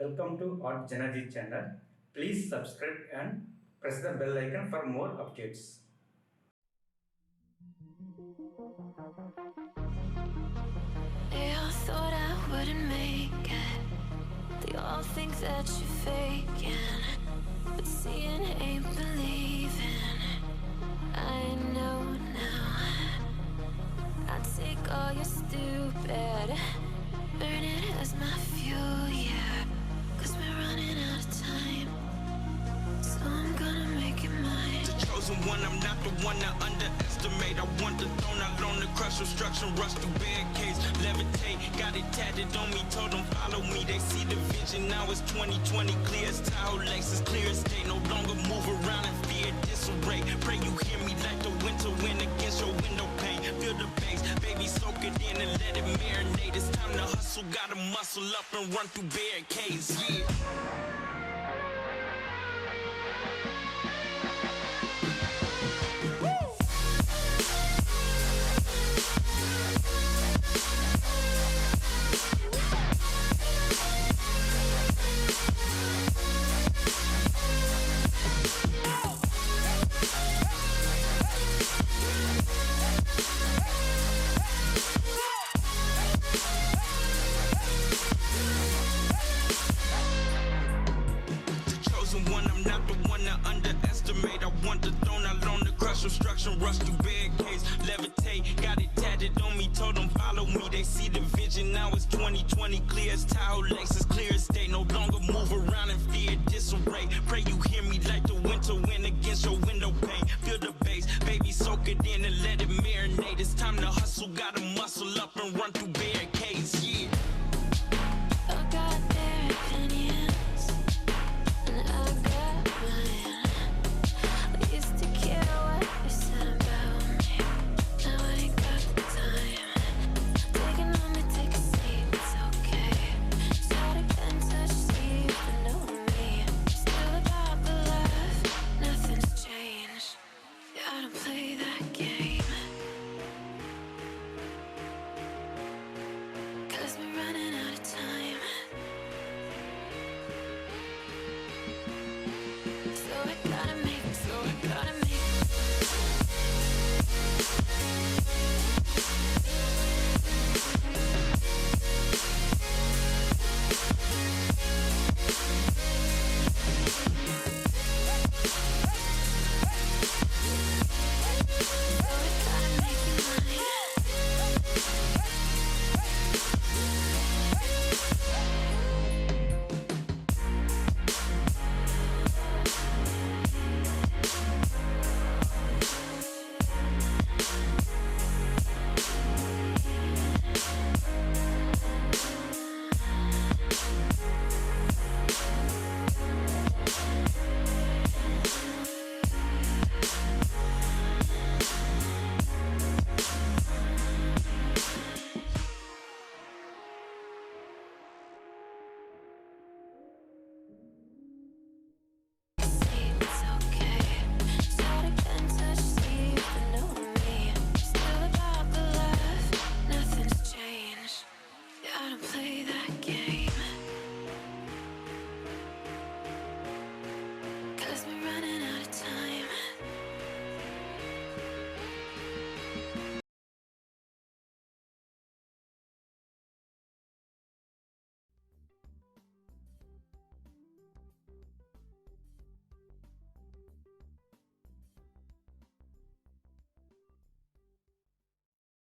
Welcome to our JanaG channel. Please subscribe and press the bell icon for more updates. They all thought I wouldn't make it. They all think that you're faking, but seeing ain't believing. I know now. I take all your stupid, burn it as my fuel, yeah. 'Cause we're running out of time, so I'm gonna make it mine. The chosen one, I'm not the one to underestimate. I want the throne, I loan the crush obstruction, rush through barricades, levitate. Got it tatted on me, told them follow me. They see the vision, now it's 2020, clear as Tahoe laces, clear as day. No longer move around in fear, disarray. Pray you hear me like the winter wind against your window pane. Feel the bass, baby, soak it in and let it marinate. It's time to hustle, gotta muscle up and run through barricades, yeah. One, I'm not the one to underestimate. I want the throne, I loan the crush obstruction, rush through barricades, levitate. Got it tatted on me, told them follow me. They see the vision, now it's 2020, clear as Tahoe laces, clear as day. No longer move around in fear, disarray. Pray you hear me like the winter wind against your window pane. Feel the bass, baby, soak it in and let it marinate. It's time to hustle, gotta muscle up and run through barricades.